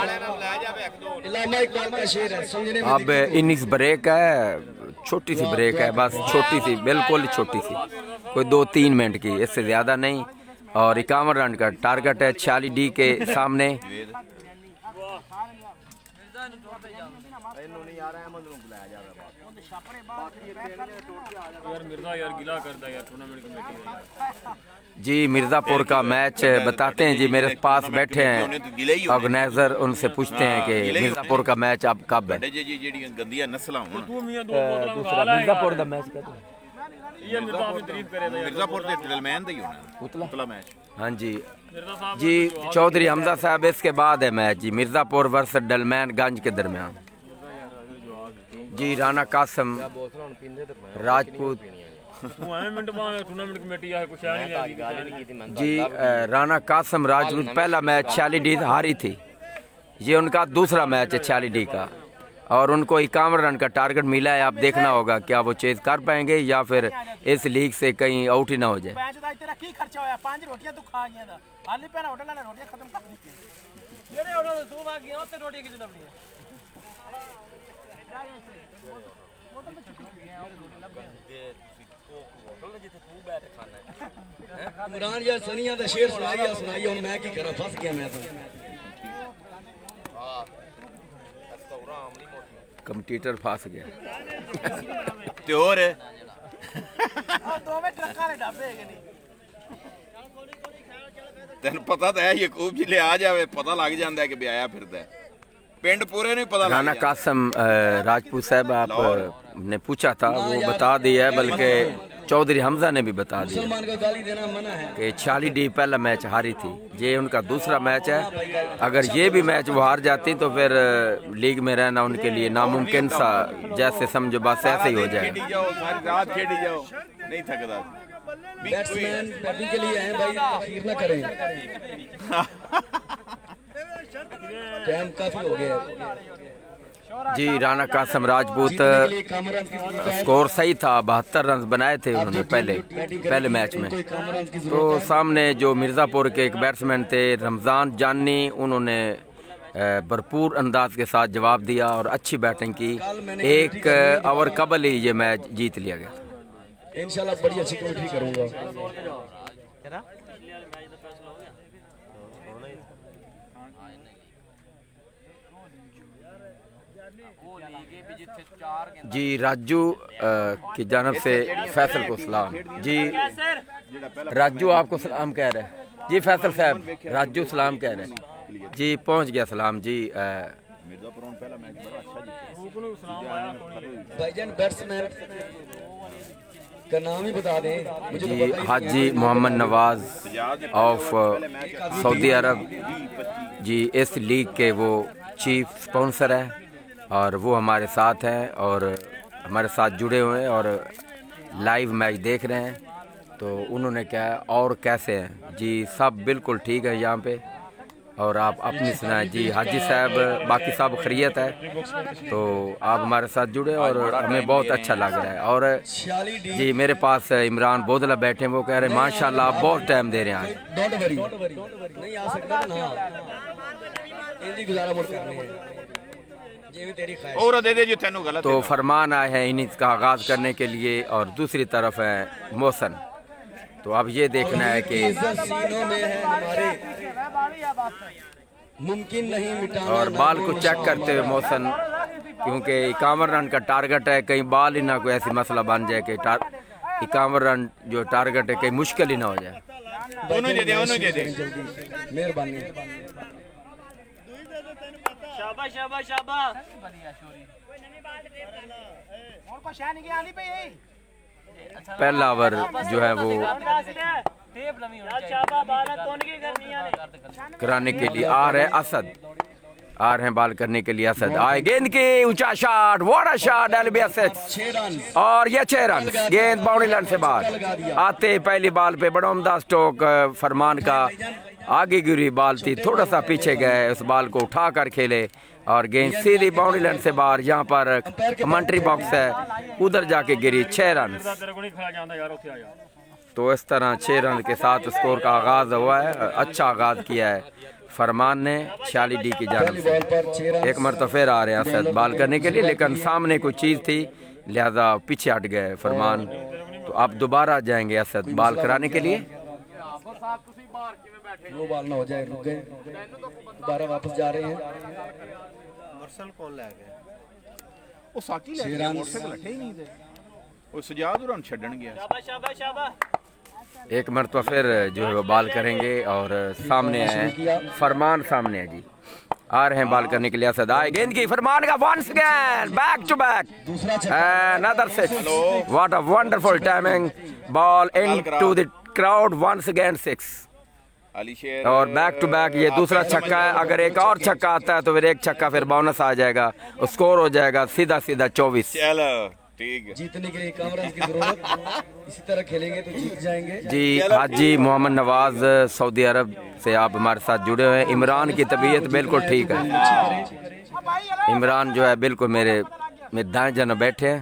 इलामा इकबाल का शेर है, समझने में। अब इनिंग्स ब्रेक है, छोटी सी ब्रेक है, बस छोटी सी, बिल्कुल छोटी सी, कोई 2-3 मिनट की, इससे ज़्यादा नहीं। और 51 रन का टारगेट है 40 डी के सामने। जी मिर्ज़ापुर का मैच बताते हैं जी, मेरे पास बैठे हैं ऑर्गेनाइजर, उनसे पूछते हैं कि मिर्ज़ापुर का मैच अब कब है। मिर्ज़ापुर का मैच हाँ जी चौधरी हमजा साहब, इसके बाद है मैच जी, मिर्ज़ापुर वर्सेस डलमैनगंज के दरमियान। जी राना कासम राजपूत जी, राना कासम राजपूत पहला मैच 40 डी हारी थी, ये उनका दूसरा मैच है 40 डी का और उनको 51 रन का टारगेट मिला है। आप देखना होगा क्या वो चेज कर पाएंगे या फिर इस लीग से कहीं आउट ही ना हो जाए। इमरान यार सनिया दा शेर सुनाई और मैं की करा, फंस गया मैं तो। कम्पटीटर फंस गया ते और तेन पता तो है यकूब जिले आ जावे पता लग जाता है कि भी आया फिरदा है, पिंड पूरे नहीं पता। राना कासम राजपूत साहब आप ने पूछा था, वो बता दिया है, बल्कि चौधरी हमजा ने भी बता दिया कि 40 डी पहला मैच हारी थी, ये उनका दूसरा मैच है। अगर ये भी मैच वो हार जाती तो फिर लीग में रहना उनके लिए नामुमकिन सा, जैसे समझो बस ऐसे ही हो जाएगा। नहीं थकदा। बैट्समैन बैटिंग के लिए हैं भाई, तखीर ना करें। टाइम काफी हो गया जी। राना कासम राजपूत स्कोर सही था, 72 रन बनाए थे उन्होंने पहले मैच में। तो सामने जो मिर्ज़ापुर के एक बैट्समैन थे रमज़ान जानी, उन्होंने भरपूर अंदाज के साथ जवाब दिया और अच्छी बैटिंग की। 1 ओवर कबल ही ये मैच जीत लिया गया। इंशाल्लाह बड़ी अच्छी कमेंट्री करूंगा। जी राजू की जानब से फैसल को सलाम। जी राजू आपको सलाम कह रहे हैं जी, फैसल साहब राजू सलाम कह रहे हैं जी, पहुंच गया सलाम जी। भाईजान बैट्समैन का नाम ही बता दें जी। हाजी मोहम्मद नवाज ऑफ सऊदी अरब जी, इस लीग के वो चीफ स्पॉन्सर है और वो हमारे साथ हैं और हमारे साथ जुड़े हुए हैं और लाइव मैच देख रहे हैं। तो उन्होंने क्या और कैसे हैं जी, सब बिल्कुल ठीक है यहाँ पे। और आप अपनी सुनाएं जी। हाजी साहब बाकी सब खैरियत है, तो आप हमारे साथ जुड़े और हमें बहुत अच्छा लग रहा है। और जी मेरे पास इमरान बोदला बैठे हैं, वो कह रहे हैं माशाल्लाह आप बहुत टाइम दे रहे हैं आज। नहीं आ सकता ना, इनकी गुजारा मुड़ करनी है, ये भी तेरी ख्वाहिश। और दे दे जो तेनू गलत तो फरमान आए हैं इन्हीं का आगाज़ करने के लिए, और दूसरी तरफ है मोहसन। तो अब ये देखना है कि सीनों में है हमारे, मुमकिन नहीं मिटाना। और बाल को चेक करते हुए मोहसन, क्योंकि 51 रन का टारगेट है, कहीं बाल ही ना कोई ऐसी मसला बन जाए कि 51 रन जो टारगेट है कहीं मुश्किल ही ना हो जाए। मेहरबानी। शाबाश शाबाश शाबाश। पहला ओवर जो है वो कराने के लिए आ रहे असद, आ रहे हैं बाल करने के लिए असद। आए गेंद की ऊंचा शॉट, व्हाट शॉट, LBS 6 और ये 6 रन। गेंद बाउंड्री लाइन से बाहर आते पहली बॉल पे बड़ा उम्दा स्ट्रोक फरमान का, आगे गिरी बॉल थी, थोड़ा सा पीछे गए, उस बॉल को उठा कर खेले और गेंद सीधी बाउंड्री लाइन से बाहर। यहाँ पर कमेंट्री बॉक्स है, उधर जाके गिरी। 6 रन। तो इस तरह 6 रन के साथ स्कोर का आगाज हुआ है। अच्छा आगाज किया है फरमान ने 46 डी की जानिब से। एक मरतबा फिर आ रहे हैं असद बाल करने के लिए, लेकिन सामने कोई चीज़ थी लिहाजा पीछे हट गए फरमान। तो अब दोबारा जाएंगे असद बाल कराने के लिए। वो बाल ना हो जाए, रुक गए, दोबारा वापस जा रहे हैं। मरसल को ले गए, ਉਹ ਸਾਕੀ ਲੈ ਗਿਆ, ਮੋਟਰਸਾਈਕਲ ਲੱਠੇ ही नहीं थे। ਉਹ ਸਜਾਦ ਉਹਨਾਂ ਨੂੰ ਛੱਡਣ ਗਿਆ। शाबाश शाबाश शाबाश। एक मरतबा फिर जो है वो बाल करेंगे और सामने है फरमान, सामने है जी, आ रहे हैं बाल करने के लिए असद। आए गेंद की फरमान का once again back to back another 6। What a wonderful timing, ball into the crowd once again 6 और बैक टू बैक। ये दूसरा छक्का है, अगर एक और छक्का आता है तो फिर एक छक्का फिर बोनस आ जाएगा, स्कोर हो जाएगा सीधा सीधा 24। चलो ठीक है, जीतने के लिए 51 रन की जरूरत, इसी तरह खेलेंगे तो जीत जाएंगे जी। हाजी मोहम्मद नवाज सऊदी अरब से आप हमारे साथ जुड़े हुए हैं। इमरान की तबीयत बिल्कुल ठीक है, इमरान जो है बिल्कुल मेरे दाएं जन बैठे हैं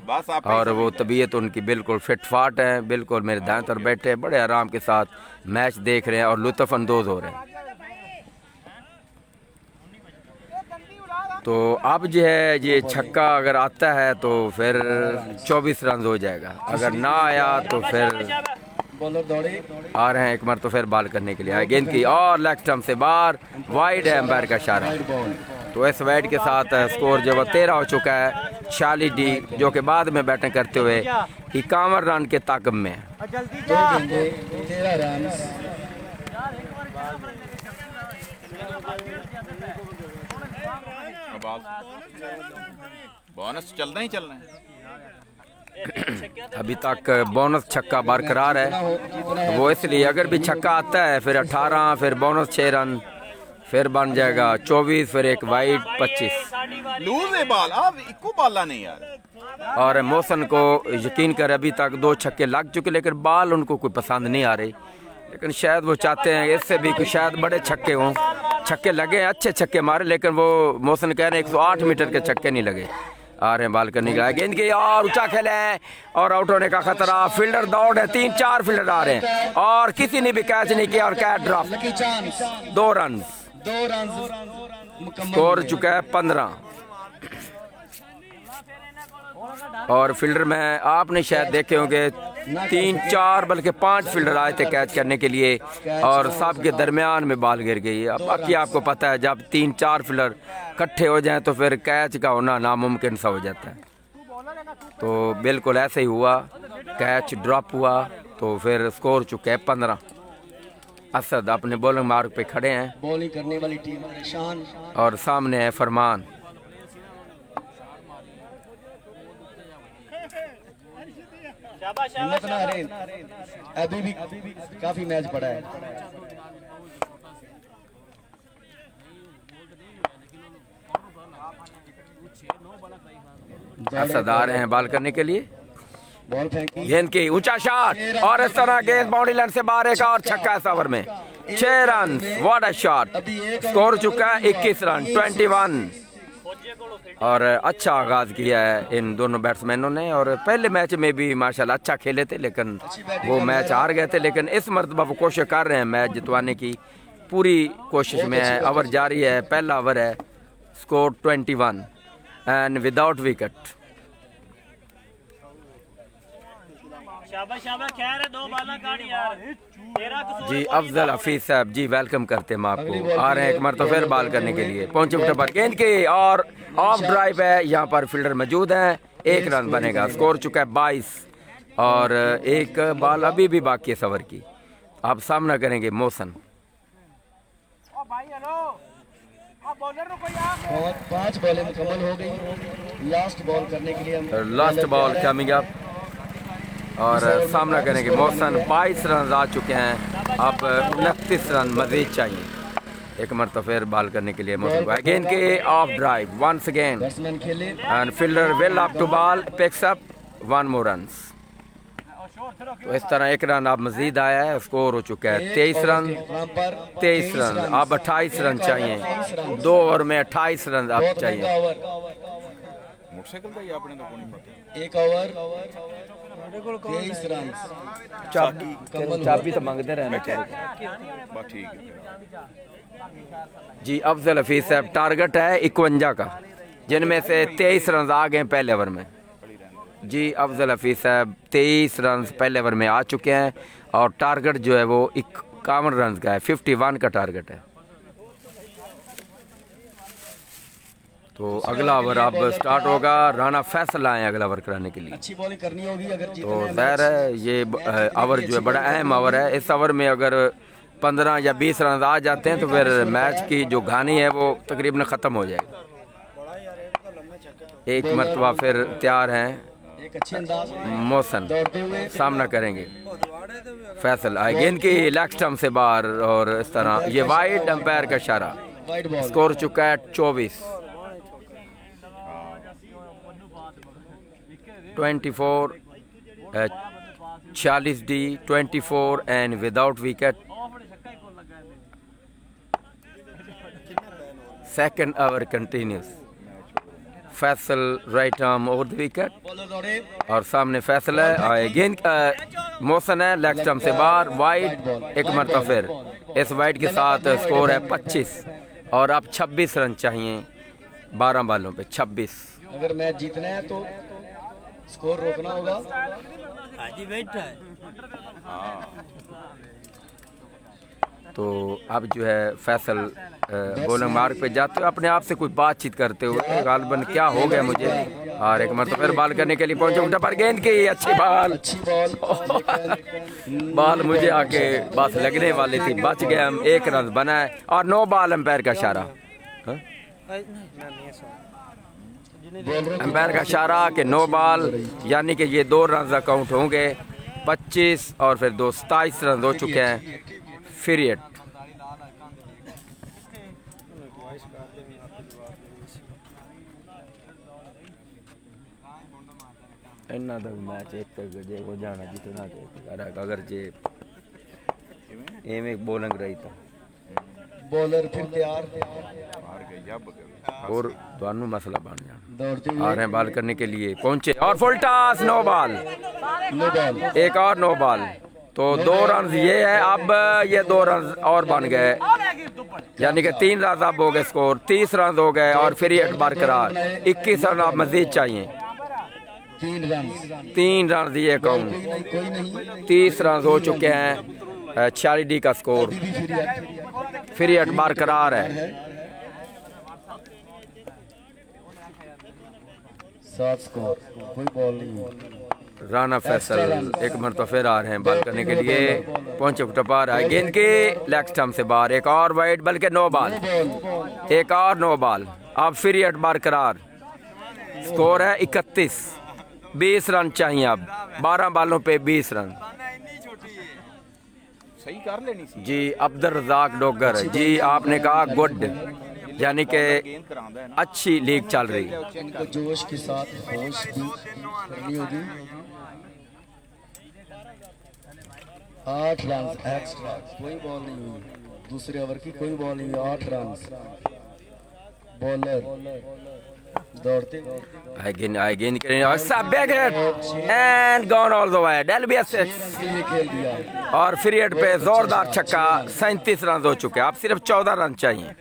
और वो तबीयत उनकी बिल्कुल फिट फाट है, बिल्कुल मेरे दाएं तरफ बैठे हैं, बड़े आराम के साथ मैच देख रहे हैं और लुत्फ अंदोज हो रहे हैं। तो अब जो है ये छक्का अगर आता है तो फिर 24 रन हो जाएगा, अगर ना आया तो फिर बॉलर दौड़े आ रहे हैं एक मर तो फिर बॉल करने के लिए। आए गेंद की और लेग स्टंप से बाहर, वाइड है एम्पायर का इशारा। तो इस वाइड के साथ स्कोर जो है 13 हो चुका है। 46 डी जो कि बाद में बैटिंग करते हुए 51 रन के ताकब में है। 13 रन। बोनस चलना ही चलना है। अभी तक बोनस छक्का बरकरार है, वो इसलिए अगर भी छक्का आता है फिर 18, फिर बोनस 6 रन, फिर बन जाएगा 24, फिर एक वाइड 25। लूज है बॉल, अब इको बॉल नहीं यार। और मोहसन को यकीन कर अभी तक 2 छक्के लग चुके, लेकिन बॉल उनको कोई पसंद नहीं आ रही, लेकिन शायद वो चाहते हैं इससे भी कुछ शायद बड़े छक्के हों। छक्के लगे अच्छे छक्के मारे, लेकिन वो मोहसन कह रहे हैं 108 मीटर के छक्के नहीं लगे। आ रहे हैं बाल करने का, गेंद की और ऊंचा खेले है और आउट होने का खतरा। फील्डर दौड़ है, 3-4 फील्डर आ रहे हैं और किसी ने भी कैच नहीं किया और कैच ड्रॉप। 2 रन स्कोर चुका है 15। और फील्डर में आपने शायद देखे होंगे 3-4 बल्कि 5 फील्डर आए थे कैच करने के लिए और सब के दरमियान में बॉल गिर गई। अब बाकी आपको पता है जब 3-4 फील्डर इकट्ठे हो जाएं तो फिर कैच का होना नामुमकिन सा हो जाता है। तो बिल्कुल ऐसे ही हुआ, कैच ड्रॉप हुआ तो फिर स्कोर चुके हैं 15। असद अपने बॉलिंग मार्ग पे खड़े हैं, बॉलिंग करने वाली टीम परेशान और सामने है फरमान। हिम्मत ना हारें, अभी भी काफी मैच पड़ा है। असद आ रहे हैं बाल करने के लिए बॉल फेंकी, गेंद की ऊंचा शॉट और इस तरह गेंद बाउंड्री लाइन से बाहर, एक और छक्का इस ओवर में। 6 run, what a shot. Score चुका है 21 रन 21। और अच्छा आगाज किया है इन दोनों बैट्समैनों ने, और पहले मैच में भी माशाल्लाह अच्छा खेले थे, लेकिन वो मैच हार गए थे। लेकिन इस मरतबा वो कोशिश कर रहे हैं मैच जितवाने की, पूरी कोशिश में है। ओवर जारी है, पहला ओवर है, स्कोर 21 एंड विदाउट विकेट। शाबाश शाबाश, खैर है, 2 बाला काट यार, तेरा कसूर जी अफजल हफीज साहब जी वेलकम करते हैं आपको। आ रहे हैं एक मरतबा फिर बॉल करने के लिए, पहुंचे विकेट पर गेंद की और ऑफ ड्राइव है, यहाँ पर फील्डर मौजूद हैं। 1 रन बनेगा, स्कोर चुका है 22 और एक बॉल अभी भी बाकी है सवर की। आप सामना करेंगे मोहसन। और 5 बॉलें मुकम्मल हो गई। लास्ट बॉल करने के लिए हम लास्ट बॉल कमिंग अप और सामना करेंगे मोहसन। 22 रन आ चुके हैं, अब 29 रन मजीद चाहिए। एक मरतबा फिर बॉल करने के लिए मोहसन को गेंद के off drive once again batsman खेले, and fielder well up to ball, picks up 1 more runs. तो इस तरह 1 रन अब मजीद आया है, स्कोर हो चुका है 23 रन 23 रन। अब 28 रन चाहिए, 2 ओवर में 28 रन अब चाहिए। मोटरसाइकिल का ही आपने तो नहीं पता। 1 ओवर 23 रन। चाबी तो मांगते रहना चाहिए। बस ठीक है जी अफजल हफीज साहब, टारगेट है 51 का, जिनमें से 23 रन आ गए पहले ओवर में। जी अफजल हफीज साहब 23 रन पहले ओवर में आ चुके हैं और टारगेट जो है वो 51 रन का है, 51 का टारगेट है। तो अगला ओवर अब स्टार्ट होगा। राना फैसल आए अगला ओवर कराने के लिए। अच्छी बॉलिंग करनी होगी अगर तो जीतना है। ज़ाहिर है ये ओवर जो है बड़ा अहम ओवर है। इस ओवर में अगर 15 या 20 रन आ जाते हैं तो फिर मैच की जो कहानी है वो तकरीबन ख़त्म हो जाएगी। एक मरतबा फिर तैयार हैं एक अच्छे अंदाज में मोहसन, दौड़ते हुए सामना करेंगे फैसल। आए गेंद की लेग स्टंप से बाहर और इस तरह ये वाइड, अंपायर का इशारा। Wide ball. स्कोर चुका है 24 24 46 D 24 and without wicket. Second over continuous. Faisal right arm over the wicket bowler दौड़े, और सामने फैसल है। आए गेंद मोहसन है लेग स्टंप से बाहर, वाइड एक मरतबा फिर। इस वाइड के साथ स्कोर है 25 और अब 26 रन चाहिए 12 बॉलों पे 26। अगर मैच जीतना है तो स्कोर रोकना होगा। तो अब जो है फैसल बॉलिंग मार्क पे जाते हुए अपने आप से कोई बातचीत करते हुए, गालिबन क्या हो गया मुझे, और एक मरतबा फिर बॉल करने के लिए पहुंचे उठा पर गेंद की अच्छी बॉल। अच्छी बॉल बॉल मुझे आके बस लगने वाली थी, बच गए हम। 1 रन बना है और 9 बॉल अंपायर का इशारा। हाँ? अंपायर का इशारा कि 9 बॉल, यानी कि ये 2 रन अकाउंट होंगे। 25 और फिर 2 27 रन हो चुके हैं। पीरियड इन्ना दा मैच एक जे हो जाना जितना अगर जे एवें बॉलिंग रही तो बॉलर फिर तैयार और दोनों मसला बन जाना। दौड़ते आ हुए रहे हैं बॉल करने के लिए, पहुंचे और full toss 9 ball, no ball. एक और 9 बॉल। तो 2 रन ये है, अब ये 2 रन और बन गए, यानी कि 3 रन अब हो गए, स्कोर 30 रन हो गए और फिर ये बरकरार 21 रन अब मजीद चाहिए। 3 रन दिए अकाउंट, कोई नहीं 30 रन हो चुके हैं। 46 डी का स्कोर, फिर ये बरकरार है। 7 स्कोर, कोई बॉल नहीं। राना फैसल एक मरतबा फिर आ रहे हैं बॉल करने के लिए, पहुंचे टपार है गेंद के लेग स्टंप से बाहर, एक और वाइड, बल्कि 9 बॉल, एक और 9 बॉल। अब फिर ये बरकरार, स्कोर है 31। 20 रन चाहिए अब, 12 बॉलों पे 20 रन। सही कर लेनी सी जी अब्दुल रज़ाक डोगर जी, आपने कहा गुड, यानी कि अच्छी लीग चल रही है। इनको जोश के साथ होश भी करनी होगी। 8 रन एक्स्ट्रा, कोई बॉल नहीं हुई, दूसरे ओवर की कोई बॉल नहीं हुई, 8 रन। बॉलर दौड़ते again big hit and gone all the way, Delby assist। खेल दिया। और फ्री हिट पे जोरदार छक्का, 37 रन हो चुके, अब सिर्फ 14 रन चाहिए।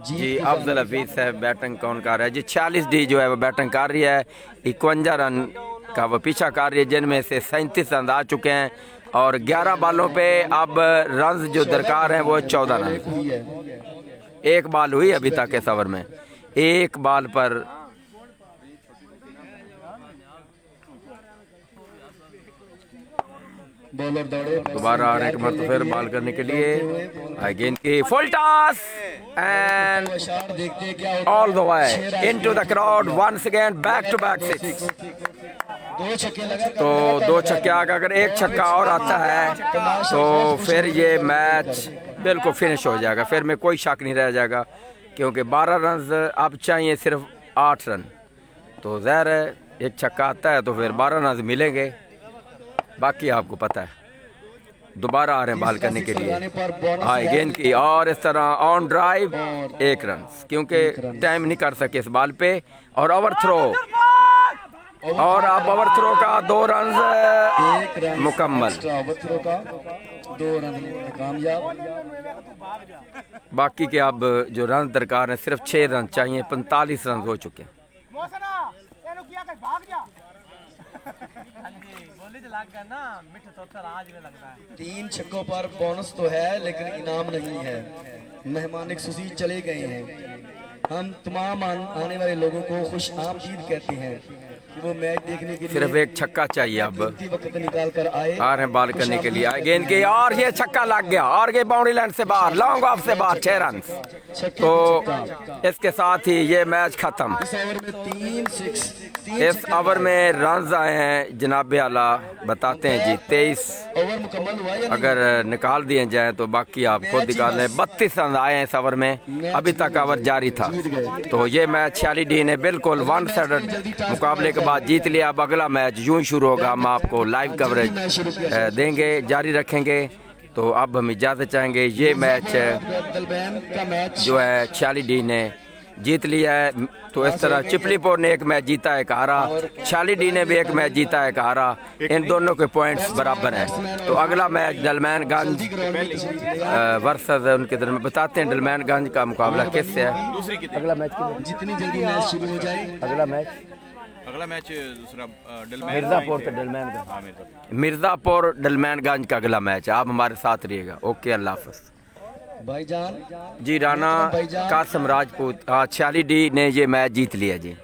जी अफजल हफीज साहब बैटिंग कौन कर रहा है जी? 46 डी जो है वो बैटिंग कर रही है, 51 रन का वो पीछा कर रही है, जिनमें से 37 रन आ चुके हैं और 11 बालों पे अब रन जो दरकार हैं वो 14 रन। एक बाल हुई अभी तक इस ओवर में, एक बाल पर बॉलर दौड़े, दोबारा आ रहे हैं मतलब फिर बॉल करने के लिए। अगेन की फुल टॉस एंड शॉट देखते हैं क्या होता all the way into the crowd, once again back to back 6। है। 2 छक्के लगा तो 2 छक्के आकर अगर एक छक्का और आता है तो फिर ये मैच बिल्कुल फिनिश हो जाएगा, फिर में कोई शक नहीं रह जाएगा, क्योंकि 12 रन अब चाहिए सिर्फ 8 रन। तो ज़ाहिर है एक छक्का आता है तो फिर 12 रन मिलेंगे, बाकी आपको पता है। दोबारा आ रहे हैं बॉल करने के लिए, हाई गेंद की और इस तरह ऑन ड्राइव 1 रन, क्योंकि टाइम नहीं कर सके इस बॉल पे। और ओवर थ्रो, और अब ओवर थ्रो का 2 रन मुकम्मल, ओवर थ्रो का 2 रन कामयाब। बाकी के अब जो रन दरकार है सिर्फ 6 रन चाहिए, 45 रन हो चुके हैं। मौसना एनु किया कर भाग जा। 3 छक्कों पर बोनस तो है लेकिन इनाम नहीं है। मेहमान खुशी चले गए हैं। हम तमाम आने वाले लोगों को खुश आमदीद कहते हैं कि वो मैच देखने के लिए सिर्फ एक छक्का चाहिए अब, वक्त निकाल कर आए। आ रहे हैं बॉल करने के लिए, गेंद की और ये छक्का लग गया और ये बाउंड्री लाइन से बाहर, लॉन्ग ऑफ से बाहर, 6 रन। तो इसके साथ ही ये मैच खत्म। इस ओवर में 3 6 इस ओवर में रन आए हैं जनाब आला बताते हैं जी 23, ओवर मुकम्मल हुआ या अगर निकाल दिए जाएं तो बाकी आप खुद निकाल लें। 32 रन आए हैं इस ओवर में, अभी तक ओवर जारी था। तो ये मैच 46 डी ने बिल्कुल वन साइडेड मुकाबले के बाद जीत लिया। अब अगला मैच यूं ही शुरू होगा, हम आपको लाइव कवरेज देंगे, जारी रखेंगे। तो अब हम इजाज़त चाहेंगे। ये मैच दलबैन का मैच जो है 46 डी ने जीत लिया है। तो इस तरह चिपलीपुर ने एक मैच जीता है, हारा, 46 डी ने भी एक मैच जीता है, हारा। इन दोनों के पॉइंट्स बराबर हैं। तो अगला मैच डलमैनगंज वर्सेस उनके दरमियान, बताते हैं डलमैनगंज का मुकाबला किससे है। दूसरी की अगला मैच जितनी जल्दी मैच शुरू हो जाए। अगला मैच दूसरा मिर्ज़ापुर से डलमैनगंज, मिर्ज़ापुर डलमैनगंज का अगला मैच। आप हमारे साथ रहिएगा। ओके, अल्लाह हाफ़िज़ भाईजान जी। राना कासम राजपूत 46 डी ने ये मैच जीत लिया जी।